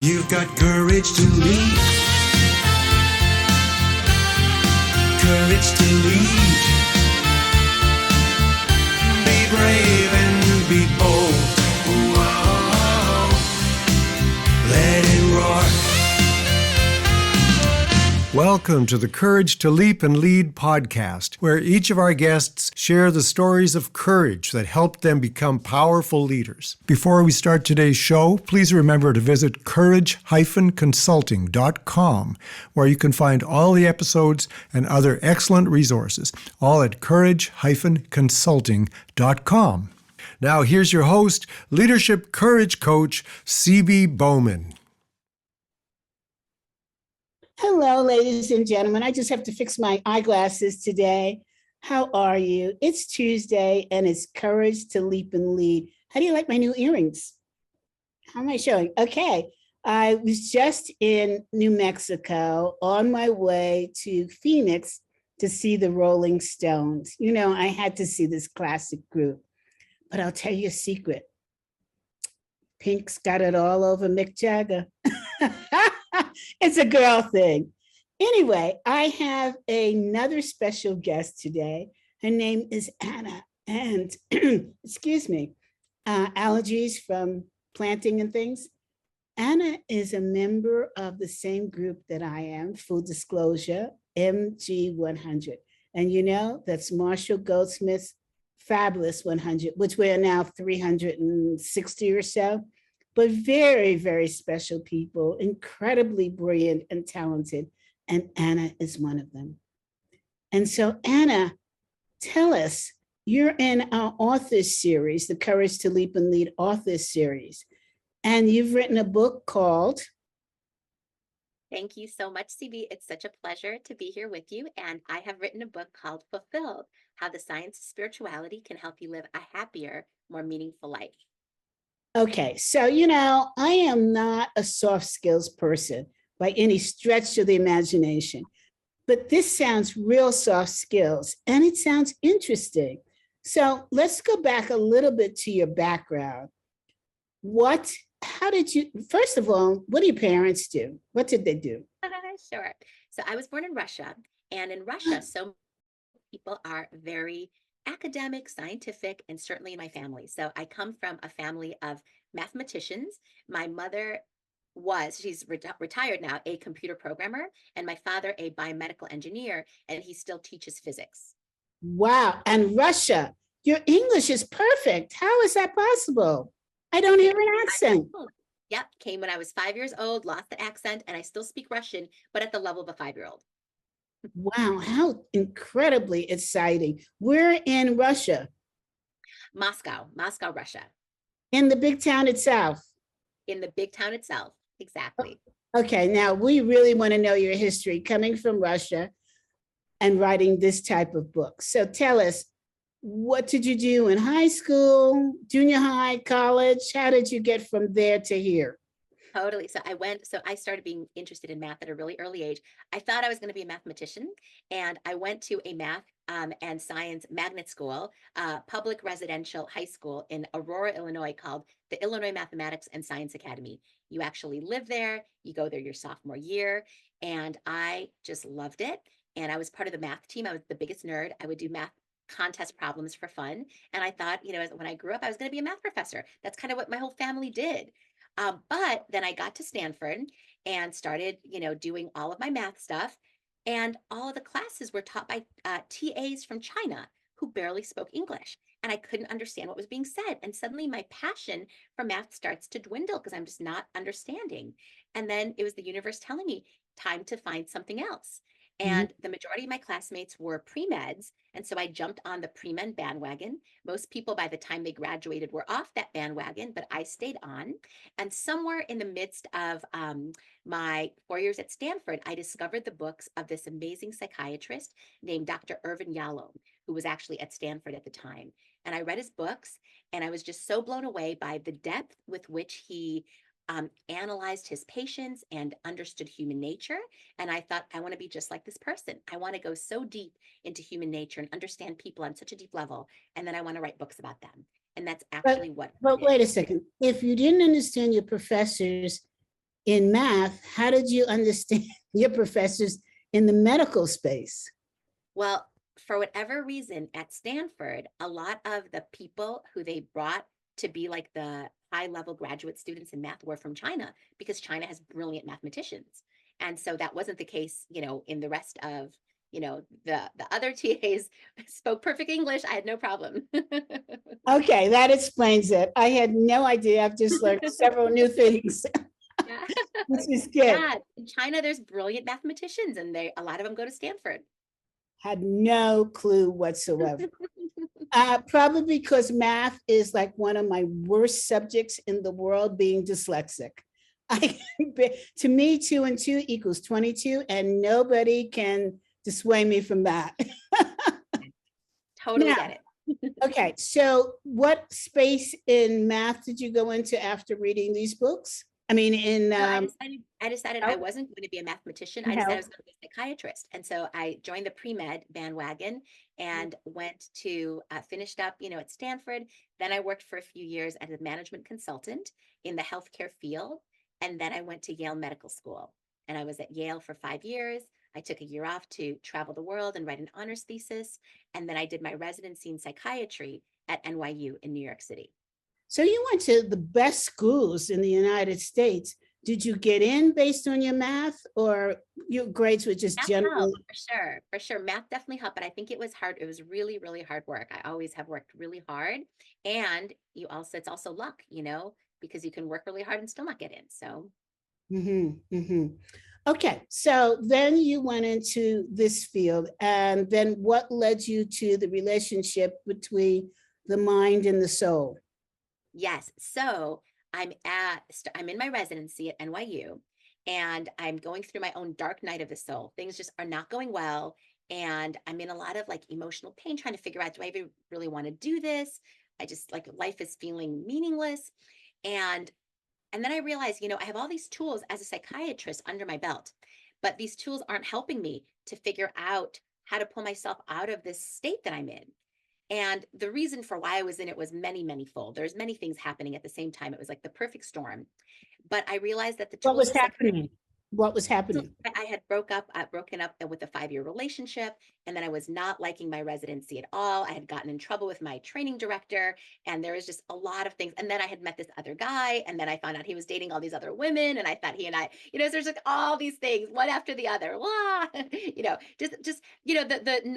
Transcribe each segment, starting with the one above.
You've got courage to lead. Courage to lead. Be brave and be bold. Whoa. Let it roar. Welcome to the Courage to Leap and Lead podcast, where each of our guests share the stories of courage that helped them become powerful leaders. Before we start today's show, please remember to visit courage-consulting.com, where you can find all the episodes and other excellent resources, all at courage-consulting.com. Now here's your host, leadership courage coach, 𝗬𝗏 Bowman. Hello, ladies and gentlemen. I just have to fix my eyeglasses today. How are you? It's Tuesday and it's Courage to Leap and Lead. How do you like my new earrings? How am I showing? Okay. I was just in New Mexico on my way to Phoenix to see the Rolling Stones. You know, I had to see this classic group, but I'll tell you a secret. Pink's got it all over Mick Jagger. It's a girl thing. Anyway, I have another special guest today. Her name is Anna, and excuse me, allergies from planting and things. Anna is a member of the same group that I am, full disclosure, MG100. And you know, that's Marshall Goldsmith's Fabulous 100, which we are now 360 or so. But very, very special people, incredibly brilliant and talented. And Anna is one of them. And so Anna, tell us, you're in our authors series, the Courage to Leap and Lead authors series. And you've written a book called? Thank you so much, 𝗬𝗏. It's such a pleasure to be here with you. And I have written a book called Fulfilled, How the Science of Spirituality Can Help You Live a Happier, More Meaningful Life. Okay, so, you know, I am not a soft skills person by any stretch of the imagination, but this sounds real soft skills and it sounds interesting. So let's go back a little bit to your background. How did you, first of all, what do your parents do? What did they do? Sure. So I was born in Russia, and in Russia, so many people are very academic, scientific, and certainly in my family. So I come from a family of mathematicians. My mother she's retired now, a computer programmer, and my father, a biomedical engineer, and he still teaches physics. Wow. And Russia, your English is perfect. How is that possible? I don't hear an accent. Yep. Came when I was 5 years old, lost the accent, and I still speak Russian, but at the level of a 5-year-old. Wow, how incredibly exciting. We're in Russia. Moscow, Russia. In the big town itself. In the big town itself, exactly. Okay, now we really want to know your history coming from Russia and writing this type of book. So tell us, what did you do in high school, junior high, college? How did you get from there to here? Totally. So I started being interested in math at a really early age. I thought I was going to be a mathematician, and I went to a math and science magnet school, public residential high school in Aurora, Illinois, called the Illinois Mathematics and Science Academy. You actually live there. You go there your sophomore year, and I just loved it. And I was part of the math team. I was the biggest nerd. I would do math contest problems for fun. And I thought, you know, when I grew up, I was going to be a math professor. That's kind of what my whole family did. But then I got to Stanford and started, you know, doing all of my math stuff. And all of the classes were taught by TAs from China who barely spoke English. And I couldn't understand what was being said. And suddenly my passion for math starts to dwindle because I'm just not understanding. And then it was the universe telling me, time to find something else. And the majority of my classmates were pre-meds. And so I jumped on the pre-med bandwagon. Most people, by the time they graduated, were off that bandwagon, but I stayed on. And somewhere in the midst of my 4 years at Stanford, I discovered the books of this amazing psychiatrist named Dr. Irvin Yalom, who was actually at Stanford at the time. And I read his books, and I was just so blown away by the depth with which he analyzed his patients and understood human nature. And I thought, I want to be just like this person. I want to go so deep into human nature and understand people on such a deep level. And then I want to write books about them. And that's actually But wait a second. If you didn't understand your professors in math, how did you understand your professors in the medical space? Well, for whatever reason at Stanford, a lot of the people who they brought to be like the high-level graduate students in math were from China, because China has brilliant mathematicians. And so that wasn't the case, in the rest of, the other TAs spoke perfect English. I had no problem. Okay, that explains it. I had no idea. I've just learned several new things. Yeah. This is good. Yeah, in China, there's brilliant mathematicians, and a lot of them go to Stanford. Had no clue whatsoever. Probably because math is like one of my worst subjects in the world, being dyslexic. To me, 2 and 2 equals 22, and nobody can dissuade me from that. Totally Now, get it. Okay, so what space in math did you go into after reading these books? I mean, I decided I wasn't going to be a mathematician. I decided I was going to be a psychiatrist. And so I joined the pre-med bandwagon and went to, finished up, at Stanford. Then I worked for a few years as a management consultant in the healthcare field. And then I went to Yale Medical School. And I was at Yale for 5 years. I took a year off to travel the world and write an honors thesis. And then I did my residency in psychiatry at NYU in New York City. So you went to the best schools in the United States. Did you get in based on your math, or your grades were just general? For sure. Math definitely helped, but I think it was hard. It was really, really hard work. I always have worked really hard. And it's also luck, because you can work really hard and still not get in. So. Okay, so then you went into this field, and then what led you to the relationship between the mind and the soul? Yes. So I'm in my residency at NYU, and I'm going through my own dark night of the soul. Things just are not going well. And I'm in a lot of like emotional pain, trying to figure out, do I even really want to do this? I just like, life is feeling meaningless. And then I realized, I have all these tools as a psychiatrist under my belt, but these tools aren't helping me to figure out how to pull myself out of this state that I'm in. And the reason for why I was in it was many-fold. There's many things happening at the same time. It was like the perfect storm. But I realized that the tools. What was happening? What was happening? I had broken up with a 5-year relationship, and then I was not liking my residency at all. I had gotten in trouble with my training director, and there was just a lot of things. And then I had met this other guy, and then I found out he was dating all these other women, and I thought he and I, so there's like all these things, one after the other.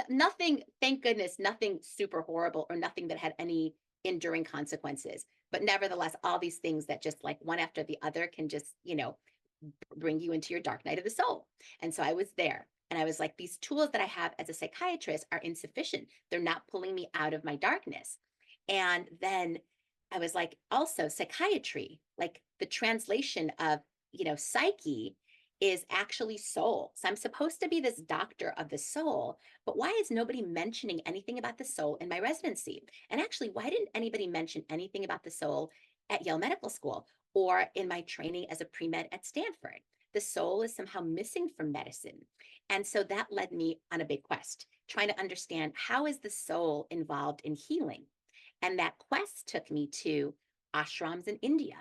Nothing, thank goodness, nothing super horrible or nothing that had any enduring consequences. But nevertheless, all these things that just like one after the other can just, bring you into your dark night of the soul. And so I was there, and I was like, these tools that I have as a psychiatrist are insufficient. They're not pulling me out of my darkness. And then I was like, also psychiatry, like the translation of, psyche is actually soul. So I'm supposed to be this doctor of the soul, but why is nobody mentioning anything about the soul in my residency? And actually, why didn't anybody mention anything about the soul at Yale Medical School or in my training as a pre-med at Stanford? The soul is somehow missing from medicine. And so that led me on a big quest, trying to understand, how is the soul involved in healing? And that quest took me to ashrams in India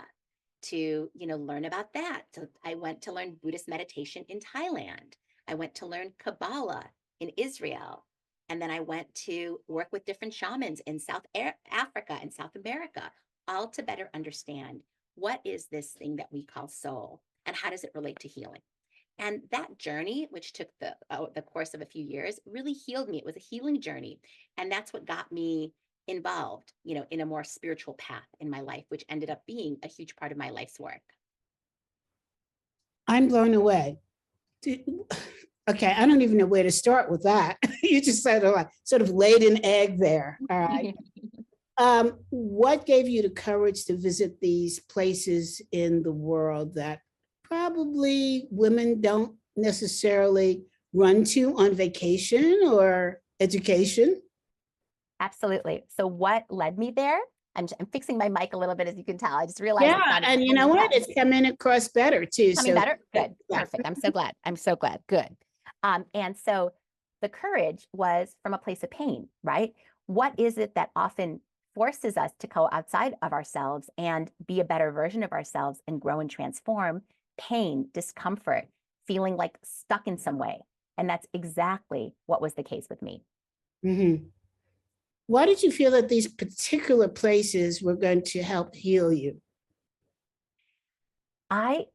to, learn about that. So I went to learn Buddhist meditation in Thailand. I went to learn Kabbalah in Israel. And then I went to work with different shamans in South Africa and South America, all to better understand, what is this thing that we call soul, and how does it relate to healing? And that journey, which took the course of a few years, really healed me. It was a healing journey. And that's what got me involved, in a more spiritual path in my life, which ended up being a huge part of my life's work. I'm blown away. Okay, I don't even know where to start with that. You just sort of laid an egg there. All right. What gave you the courage to visit these places in the world that probably women don't necessarily run to on vacation or education? Absolutely. So what led me there? I'm fixing my mic a little bit, as you can tell. I just realized. Yeah, and you know what? It's coming across better too. Coming better? Good. Yeah. Perfect. I'm so glad. I'm so glad. Good. And so the courage was from a place of pain, right? What is it that often forces us to go outside of ourselves and be a better version of ourselves and grow and transform? pain, discomfort, feeling like stuck in some way. And that's exactly what was the case with me. Mm-hmm. Why did you feel that these particular places were going to help heal you? I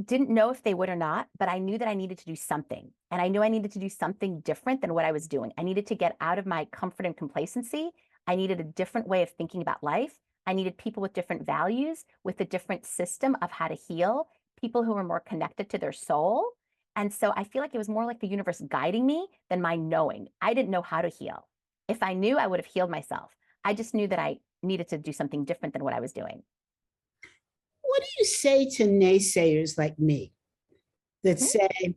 didn't know if they would or not, but I knew that I needed to do something. And I knew I needed to do something different than what I was doing. I needed to get out of my comfort and complacency. I needed a different way of thinking about life. I needed people with different values, with a different system of how to heal, people who were more connected to their soul. And so I feel like it was more like the universe guiding me than my knowing. I didn't know how to heal. If I knew, I would have healed myself. I just knew that I needed to do something different than what I was doing. What do you say to naysayers like me that say,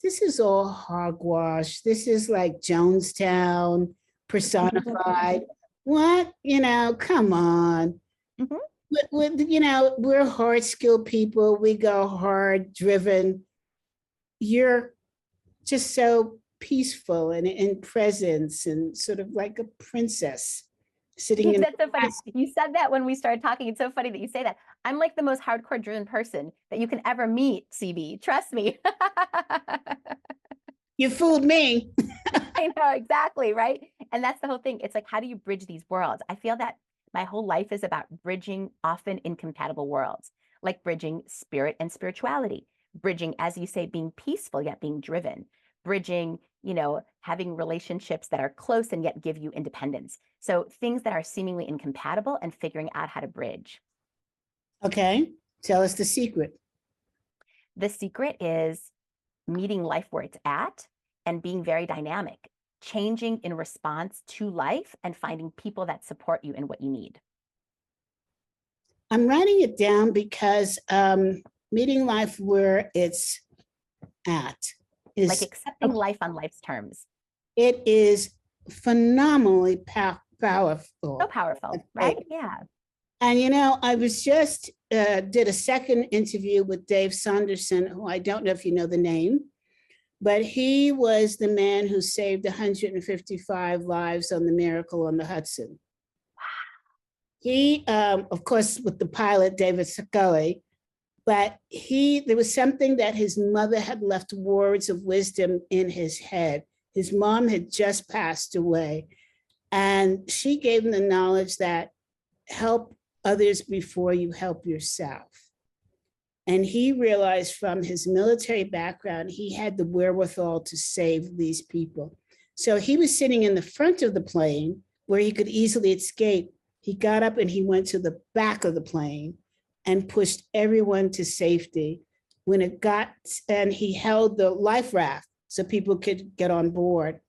this is all hogwash, this is like Jonestown personified? What? Come on. We're hard skilled people. We go hard driven. You're just so peaceful and in presence and sort of like a princess sitting in. That's so funny. You said that when we started talking. It's so funny that you say that. I'm like the most hardcore driven person that you can ever meet, CB. Trust me. You fooled me. I know, exactly, right? And that's the whole thing. It's like, how do you bridge these worlds? I feel that my whole life is about bridging often incompatible worlds, like bridging spirit and spirituality, bridging, as you say, being peaceful yet being driven, bridging, having relationships that are close and yet give you independence. So things that are seemingly incompatible and figuring out how to bridge. Okay, tell us the secret. The secret is meeting life where it's at and being very dynamic, changing in response to life and finding people that support you in what you need. I'm writing it down because meeting life where it's at is like accepting life on life's terms. It is phenomenally powerful. So powerful, right? Yeah. And I was just did a second interview with Dave Saunderson, who I don't know if you know the name, but he was the man who saved 155 lives on the Miracle on the Hudson. Wow. He, of course, with the pilot, David Scully, but there was something that his mother had left words of wisdom in his head. His mom had just passed away, and she gave him the knowledge that help others before you help yourself. And he realized from his military background, he had the wherewithal to save these people. So he was sitting in the front of the plane where he could easily escape. He got up and he went to the back of the plane and pushed everyone to safety. And he held the life raft so people could get on board.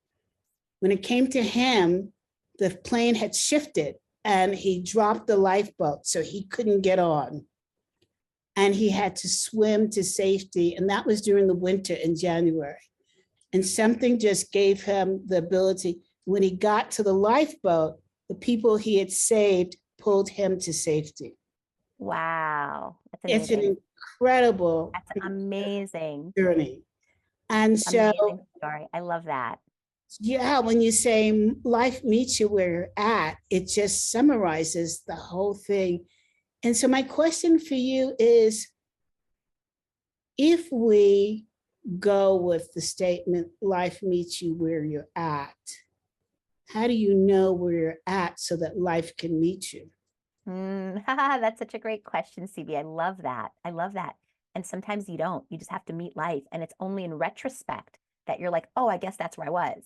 When it came to him, the plane had shifted and he dropped the lifeboat, so he couldn't get on. And he had to swim to safety. And that was during the winter in January. And something just gave him the ability. When he got to the lifeboat, the people he had saved pulled him to safety. Wow. That's amazing. It's an incredible amazing journey. And so amazing story. I love that. Yeah, when you say life meets you where you're at, it just summarizes the whole thing. And so my question for you is, if we go with the statement, life meets you where you're at, how do you know where you're at so that life can meet you? That's such a great question, CB. I love that. I love that. And sometimes you don't. You just have to meet life. And it's only in retrospect that you're like, oh, I guess that's where I was.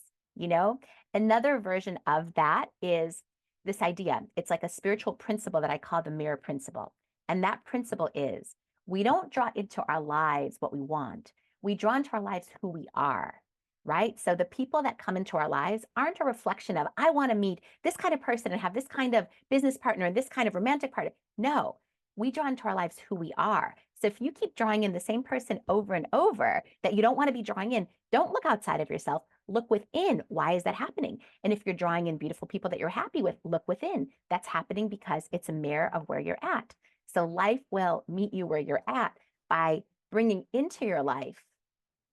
Another version of that is this idea. It's like a spiritual principle that I call the mirror principle. And that principle is, we don't draw into our lives what we want. We draw into our lives who we are, right? So the people that come into our lives aren't a reflection of, I want to meet this kind of person and have this kind of business partner and this kind of romantic partner. No, we draw into our lives who we are. So if you keep drawing in the same person over and over that you don't want to be drawing in, don't look outside of yourself. Look within. Why is that happening? And if you're drawing in beautiful people that you're happy with, look within. That's happening because it's a mirror of where you're at. So life will meet you where you're at by bringing into your life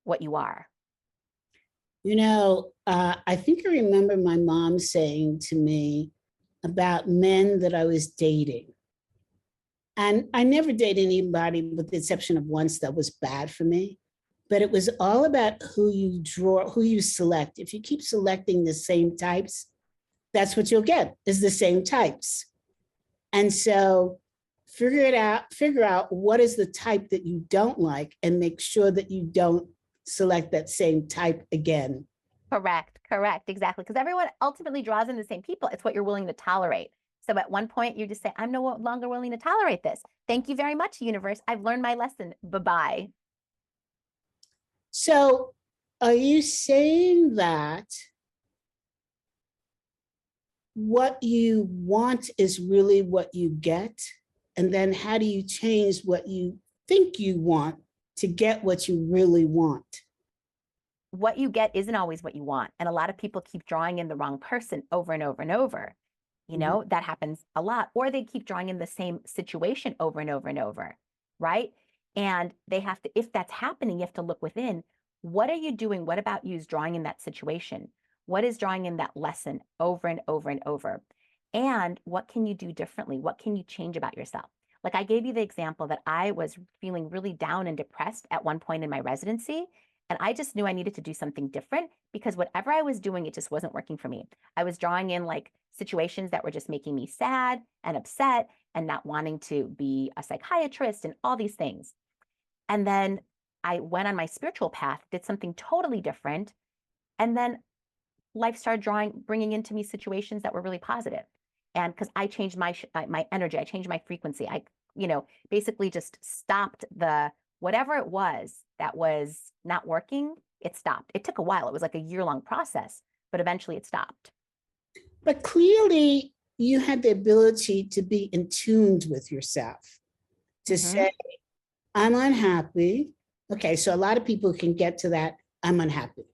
what you are. I think I remember my mom saying to me about men that I was dating. And I never dated anybody with the exception of once that was bad for me. But it was all about who you draw, who you select. If you keep selecting the same types, that's what you'll get, is the same types. And so figure out what is the type that you don't like and make sure that you don't select that same type again. Correct, exactly. Because everyone ultimately draws in the same people. It's what you're willing to tolerate. So at one point you just say, I'm no longer willing to tolerate this. Thank you very much, universe. I've learned my lesson. Bye-bye. So are you saying that what you want is really what you get? And then how do you change what you think you want to get what you really want? What you get isn't always what you want. And a lot of people keep drawing in the wrong person over and over and over. You know, that happens a lot. Or they keep drawing in the same situation over and over and over, right? And they have to, if that's happening, you have to look within. What are you doing? What about you is drawing in that situation? What is drawing in that lesson over and over and over? And what can you do differently? What can you change about yourself? Like I gave you the example that I was feeling really down and depressed at one point in my residency. And I just knew I needed to do something different because whatever I was doing, it just wasn't working for me. I was drawing in like situations that were just making me sad and upset and not wanting to be a psychiatrist and all these things. And then I went on my spiritual path, did something totally different. And then life started bringing into me situations that were really positive. And because I changed my energy, I changed my frequency. I, basically just stopped whatever it was that was not working, it stopped. It took a while. It was like a year-long process, but eventually it stopped. But clearly you had the ability to be in tune with yourself, to say, I'm unhappy. Okay, so a lot of people can get to that, I'm unhappy.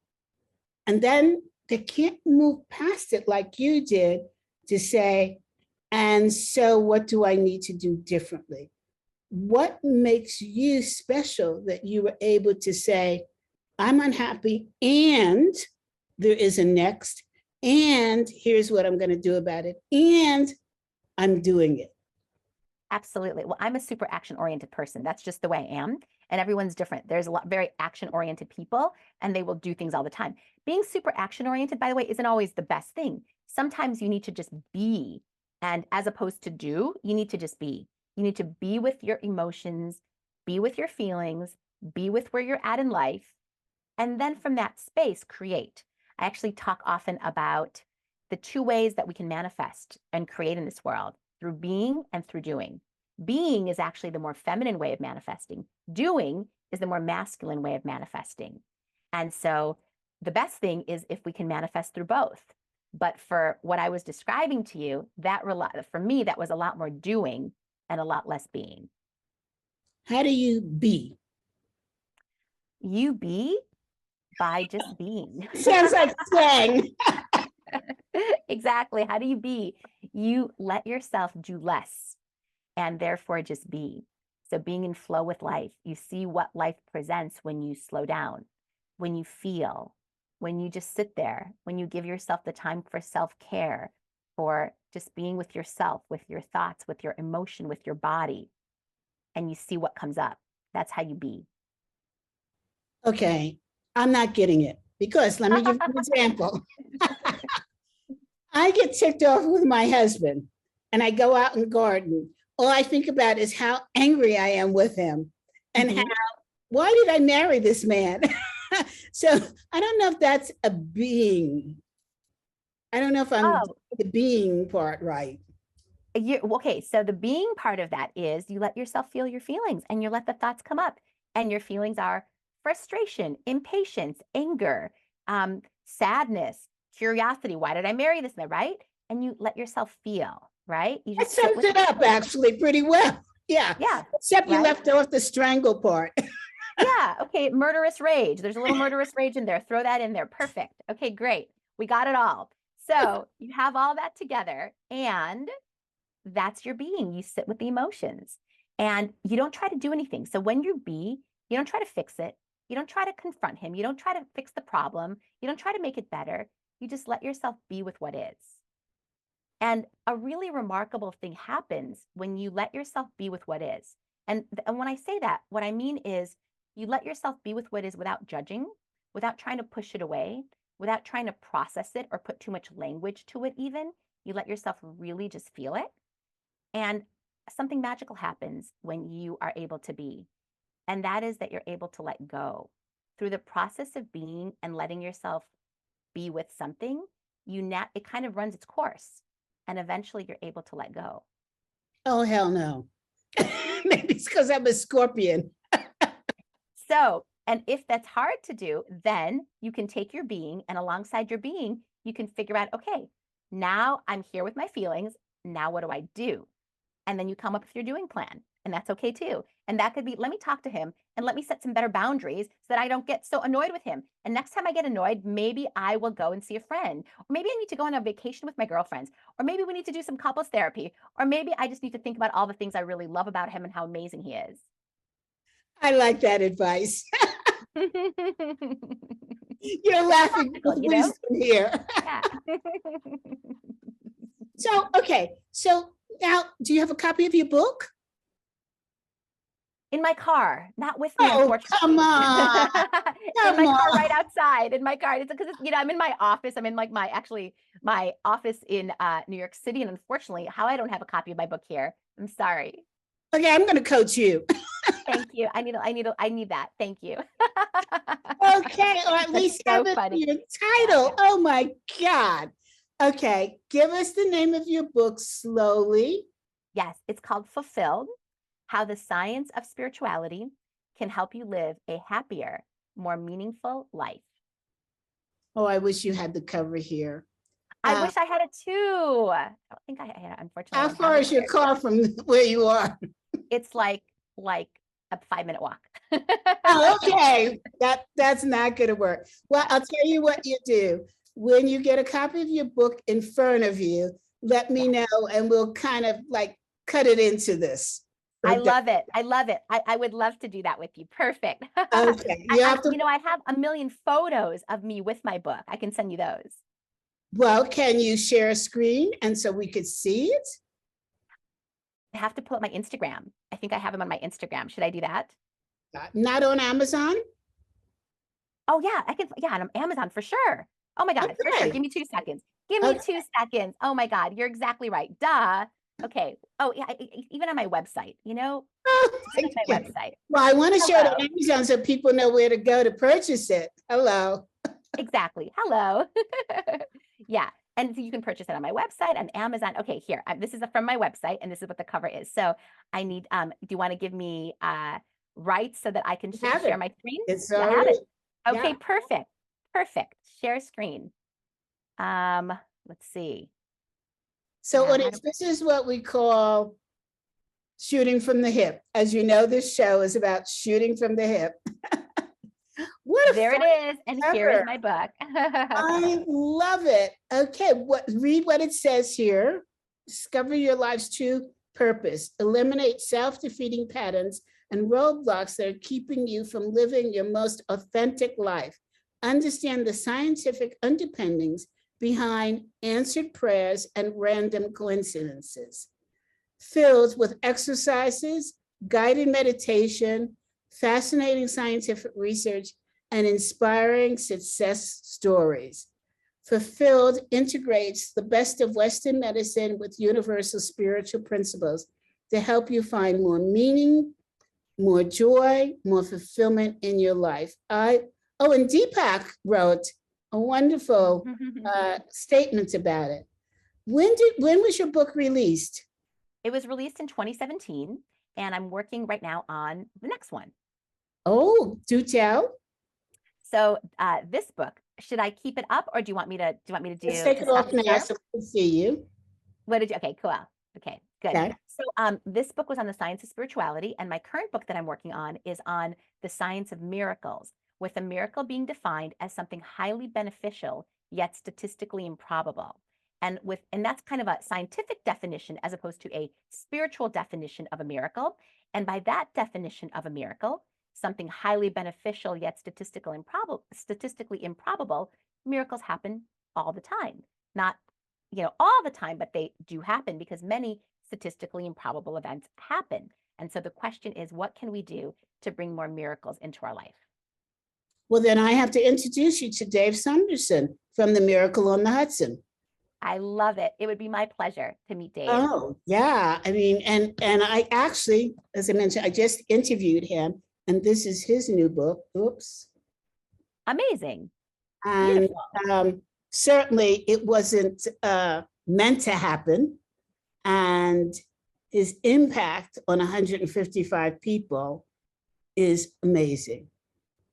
And then they can't move past it like you did to say, and so what do I need to do differently? What makes you special that you were able to say, I'm unhappy and there is a next, and here's what I'm going to do about it, and I'm doing it? Absolutely. Well, I'm a super action-oriented person. That's just the way I am. And everyone's different. There's a lot very action-oriented people, and they will do things all the time. Being super action-oriented, by the way, isn't always the best thing. Sometimes you need to just be, and as opposed to do, you need to just be. You need to be with your emotions, be with your feelings, be with where you're at in life, and then from that space, create. I actually talk often about the two ways that we can manifest and create in this world, through being and through doing. Being is actually the more feminine way of manifesting. Doing is the more masculine way of manifesting. And so the best thing is if we can manifest through both. But for what I was describing to you, for me, that was a lot more doing and a lot less being. How do you be? You be by just being. Sounds like slang. Exactly. How do you be? You let yourself do less and therefore just be. So being in flow with life, you see what life presents when you slow down, when you feel, when you just sit there, when you give yourself the time for self-care, for just being with yourself, with your thoughts, with your emotion, with your body, and you see what comes up. That's how you be. Okay, I'm not getting it because let me give you an example. I get ticked off with my husband and I go out and garden. All I think about is how angry I am with him and why did I marry this man? So I don't know if that's a being. I don't know if I'm the being part right. Okay, so the being part of that is you let yourself feel your feelings and you let the thoughts come up. And your feelings are frustration, impatience, anger, sadness, curiosity. Why did I marry this man, right? And you let yourself feel, right? You just that sums it up actually pretty well. Yeah. Except you left off the strangle part. Yeah. Okay. Murderous rage. There's a little murderous rage in there. Throw that in there. Perfect. Okay, great. We got it all. So you have all that together and that's your being. You sit with the emotions and you don't try to do anything. So when you be, you don't try to fix it. You don't try to confront him. You don't try to fix the problem. You don't try to make it better. You just let yourself be with what is. And a really remarkable thing happens when you let yourself be with what is. And when I say that, what I mean is you let yourself be with what is without judging, without trying to push it away, without trying to process it or put too much language to it even. You let yourself really just feel it. And something magical happens when you are able to be. And that is that you're able to let go. Through the process of being and letting yourself be with something, it kind of runs its course. And eventually you're able to let go. Oh, hell no. Maybe it's because I'm a Scorpion. So, and if that's hard to do, then you can take your being, and alongside your being, you can figure out, okay, now I'm here with my feelings. Now what do I do? And then you come up with your doing plan. And that's okay too. And that could be, let me talk to him and let me set some better boundaries so that I don't get so annoyed with him. And next time I get annoyed, maybe I will go and see a friend. Or maybe I need to go on a vacation with my girlfriends. Or maybe we need to do some couples therapy. Or maybe I just need to think about all the things I really love about him and how amazing he is. I like that advice. You're laughing with wisdom here. Yeah. So, okay. So now, do you have a copy of your book? In my car, not with me, Oh, unfortunately. come on. In my car right outside, in my car. It's because, I'm in my office. I'm in like my office in New York City. And unfortunately, how I don't have a copy of my book here. I'm sorry. Okay, I'm going to coach you. Thank you. I need that. Thank you. Okay, or at least so have it funny. your title. Oh my God. Okay, give us the name of your book slowly. Yes, it's called Fulfilled: How the Science of Spirituality Can Help You Live a Happier, More Meaningful Life. Oh, I wish you had the cover here. I wish I had it too. I don't think I had it, unfortunately. How far is your car from where you are? It's like a 5-minute walk. Oh, okay, that's not going to work. Well, I'll tell you what you do. When you get a copy of your book in front of you, let me know and we'll kind of like cut it into this. I love it. I love it. I would love to do that with you. Perfect. Okay. I have a million photos of me with my book. I can send you those. Well, can you share a screen and so we could see it? I have to pull up my Instagram. I think I have them on my Instagram. Should I do that? Not on Amazon? Oh yeah, I can. Yeah, on Amazon for sure. Oh my God, for sure. Give me 2 seconds. Give me 2 seconds. Oh my God, you're exactly right. Duh. Okay. Oh yeah, even on my website, Oh, my website. Well, I want to share it on Amazon so people know where to go to purchase it. Hello. Exactly. Hello. Yeah. And so you can purchase it on my website, on Amazon. Okay, here. This is from my website, and this is what the cover is. So I need, do you want to give me rights so that I can share my screen? It's I have it. Okay, yeah. perfect. Perfect. Share screen. Let's see. So this is what we call shooting from the hip. As you know, this show is about shooting from the hip. There it is. And here is my book. I love it. Okay, read what it says here. Discover your life's true purpose. Eliminate self-defeating patterns and roadblocks that are keeping you from living your most authentic life. Understand the scientific underpinnings behind answered prayers and random coincidences. Filled with exercises, guided meditation, fascinating scientific research, and inspiring success stories. Fulfilled integrates the best of Western medicine with universal spiritual principles to help you find more meaning, more joy, more fulfillment in your life. And Deepak wrote a wonderful statement about it. When was your book released? It was released in 2017, and I'm working right now on the next one. Oh, do tell. So this book, should I keep it up, or do you want me to do? Let's take it off now so we can see you. Okay, cool. Okay, good. Okay. So this book was on the science of spirituality, and my current book that I'm working on is on the science of miracles, with a miracle being defined as something highly beneficial yet statistically improbable. And that's kind of a scientific definition as opposed to a spiritual definition of a miracle. And by that definition of a miracle, something highly beneficial yet statistically improbable, miracles happen all the time. Not all the time, but they do happen because many statistically improbable events happen. And so the question is, what can we do to bring more miracles into our life? Well, then I have to introduce you to Dave Sanderson from the Miracle on the Hudson. I love it. It would be my pleasure to meet Dave. Oh, yeah. I mean, and I actually, as I mentioned, I just interviewed him, and this is his new book. Oops. Amazing. And certainly it wasn't meant to happen. And his impact on 155 people is amazing.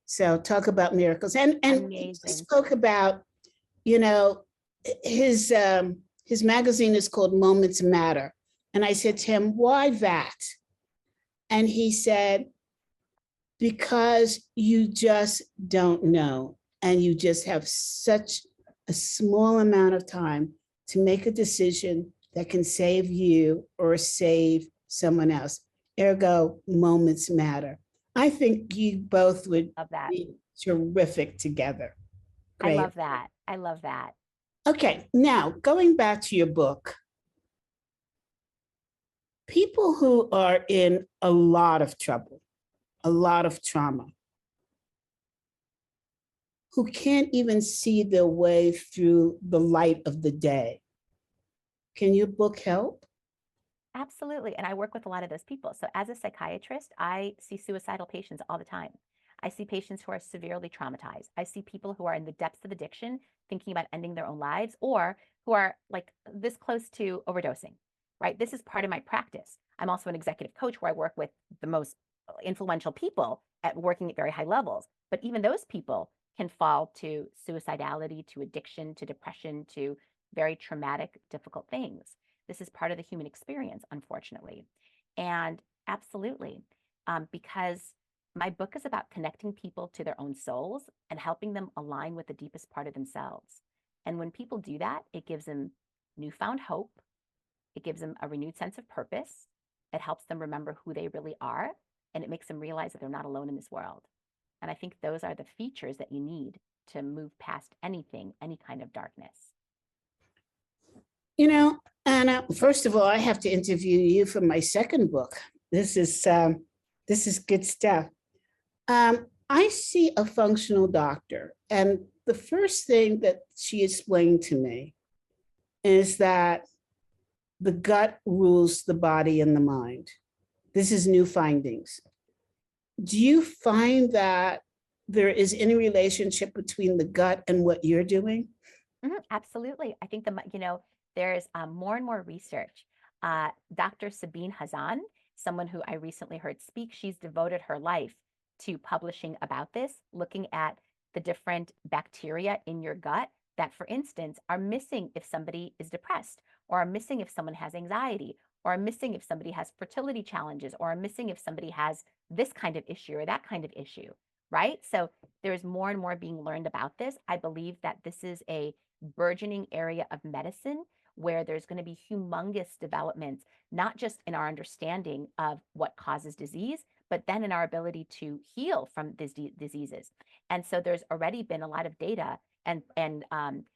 So talk about miracles. And he spoke about, his magazine is called Moments Matter. And I said to him, why that? And he said, because you just don't know. And you just have such a small amount of time to make a decision that can save you or save someone else. Ergo, moments matter. I think you both would be terrific together. Great. I love that. I love that. Okay, now going back to your book, people who are in a lot of trouble, a lot of trauma, who can't even see their way through the light of the day. Can your book help? Absolutely. And I work with a lot of those people. So as a psychiatrist, I see suicidal patients all the time. I see patients who are severely traumatized. I see people who are in the depths of addiction, thinking about ending their own lives, or who are like this close to overdosing, right? This is part of my practice. I'm also an executive coach where I work with the most influential people at working at very high levels. But even those people can fall to suicidality, to addiction, to depression, to very traumatic, difficult things. This is part of the human experience, unfortunately. And absolutely, because my book is about connecting people to their own souls and helping them align with the deepest part of themselves. And when people do that, it gives them newfound hope. It gives them a renewed sense of purpose. It helps them remember who they really are. And it makes them realize that they're not alone in this world. And I think those are the features that you need to move past anything, any kind of darkness. Anna, first of all, I have to interview you for my second book. This is good stuff. I see a functional doctor, and the first thing that she explained to me is that the gut rules the body and the mind. This is new findings. Do you find that there is any relationship between the gut and what you're doing? Absolutely. I think there's more and more research. Dr. Sabine Hazan, someone who I recently heard speak, she's devoted her life to publishing about this, looking at the different bacteria in your gut that, for instance, are missing if somebody is depressed, or are missing if someone has anxiety, or are missing if somebody has fertility challenges, or are missing if somebody has this kind of issue or that kind of issue, right? So there's more and more being learned about this. I believe that this is a burgeoning area of medicine where there's going to be humongous developments, not just in our understanding of what causes disease, but then in our ability to heal from these diseases. And so there's already been a lot of data and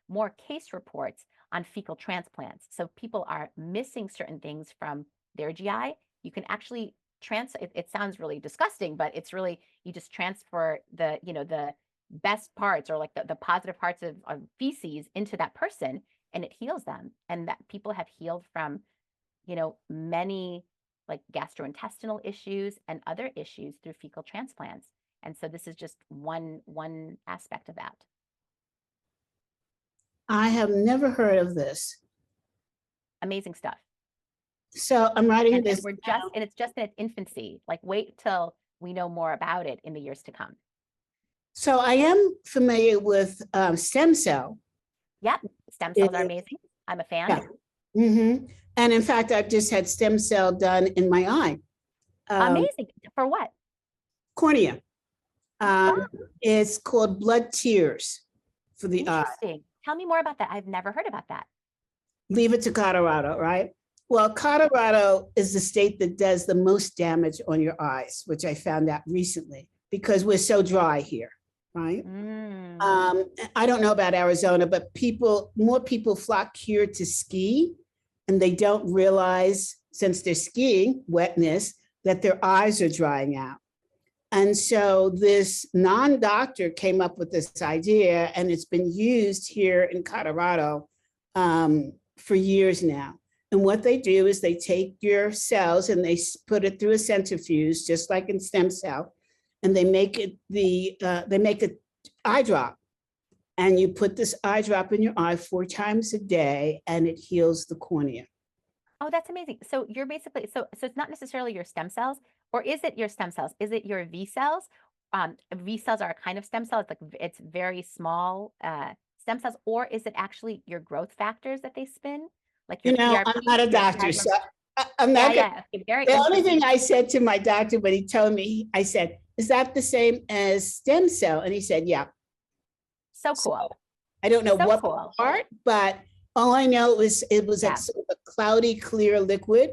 more case reports on fecal transplants. So people are missing certain things from their GI. You can actually it sounds really disgusting, but it's really, you just transfer the best parts, or like the positive parts of feces into that person, and it heals them. And that people have healed from, many like gastrointestinal issues and other issues through fecal transplants. And so this is just one aspect of that. I have never heard of this. Amazing stuff. So I'm writing this. And it's just in its infancy. Like, wait till we know more about it in the years to come. So I am familiar with stem cell. Yep, stem cells are amazing. I'm a fan. Yeah. Mm-hmm. And in fact, I've just had stem cell done in my eye. Amazing. For what? Cornea. It's called blood tears for the eye. Interesting. Tell me more about that. I've never heard about that. Leave it to Colorado, right? Well, Colorado is the state that does the most damage on your eyes, which I found out recently because we're so dry here. right? Mm. I don't know about Arizona, but more people flock here to ski, and they don't realize, since they're skiing, wetness, that their eyes are drying out. And so this non-doctor came up with this idea, and it's been used here in Colorado for years now. And what they do is they take your cells and they put it through a centrifuge, just like in stem cell, and they make it an eye drop. And you put this eye drop in your eye 4 times a day, and it heals the cornea. Oh, that's amazing. So you're basically, so it's not necessarily your stem cells, or is it your stem cells? Is it your V cells? V cells are a kind of stem cell. It's like, it's very small stem cells, or is it actually your growth factors that they spin? Like your I'm not a doctor, so I'm not gonna, very the only thing I said to my doctor when he told me, I said, is that the same as stem cell? And he said, yeah. So cool. I don't know So what cool. part, but all I know is it was like sort of a cloudy, clear liquid,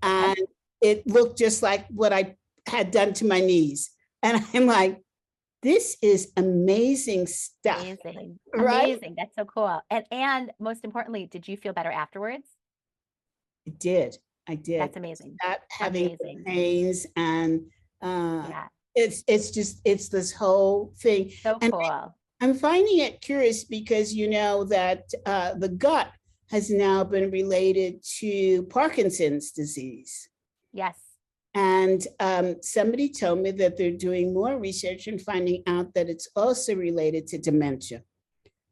and it looked just like what I had done to my knees. And I'm like, this is amazing stuff. Amazing. Right? Amazing. That's so cool. And most importantly, did you feel better afterwards? I did. That's amazing. Not having Amazing. pains, and Yeah. it's this whole thing. So And cool. I'm finding it curious because you know that the gut has now been related to Parkinson's disease. Yes. And somebody told me that they're doing more research and finding out that it's also related to dementia.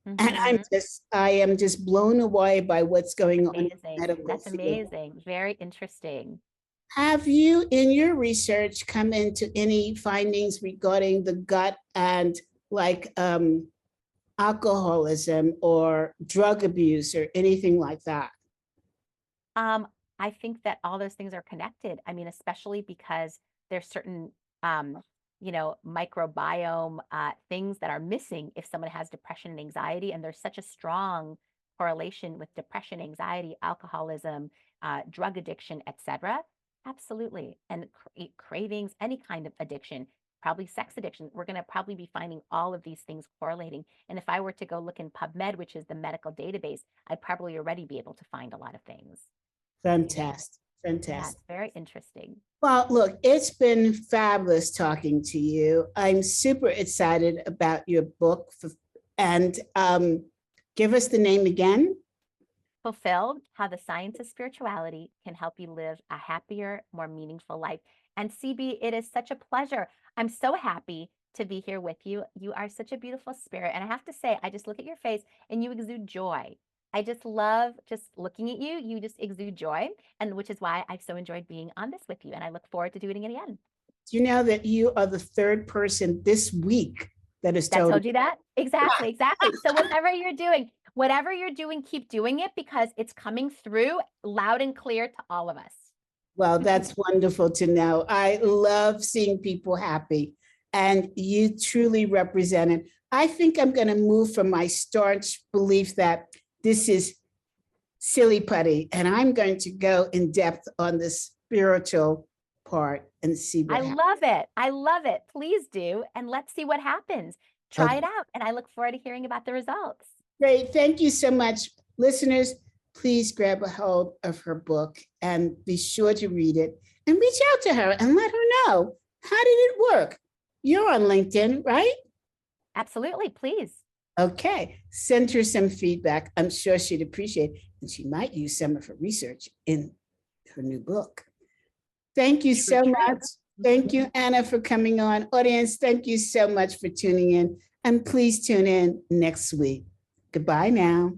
And I am just blown away by what's going on in the Amazing. medical That's field. amazing. Very interesting. Have you, in your research, come into any findings regarding the gut and like alcoholism or drug abuse or anything like that? I think that all those things are connected. I mean, especially because there's certain, microbiome things that are missing if someone has depression and anxiety, and there's such a strong correlation with depression, anxiety, alcoholism, drug addiction, etc. Absolutely. And cravings, any kind of addiction, probably sex addiction. We're going to probably be finding all of these things correlating. And if I were to go look in PubMed, which is the medical database, I'd probably already be able to find a lot of things. Fantastic. Yeah, Fantastic. it's very interesting. Well, look, it's been fabulous talking to you. I'm super excited about your book. And give us the name again. Fulfilled: How the Science of Spirituality Can Help You Live a Happier, More Meaningful Life. And CB, it is such a pleasure. I'm so happy to be here with you. You are such a beautiful spirit. And I have to say, I just look at your face and you exude joy. I just love just looking at you. You just exude joy, and which is why I've so enjoyed being on this with you. And I look forward to doing it again. Do you know that you are the 3rd person this week that has told you that? Exactly. So whatever you're doing, keep doing it, because it's coming through loud and clear to all of us. Well, that's wonderful to know. I love seeing people happy, and you truly represent it. I think I'm going to move from my staunch belief that this is 𝗖𝗍𝗶𝗹, and I'm going to go in depth on the spiritual part and see what happens. I love it. Please do. And let's see what happens. Try it out. And I look forward to hearing about the results. Great. Thank you so much. Listeners, please grab a hold of her book and be sure to read it and reach out to her and let her know, how did it work? You're on LinkedIn, right? Absolutely. Please. Okay. Send her some feedback. I'm sure she'd appreciate it. And she might use some of her research in her new book. Thank you so much. Thank you, Anna, for coming on. Audience, thank you so much for tuning in. And please tune in next week. Goodbye now.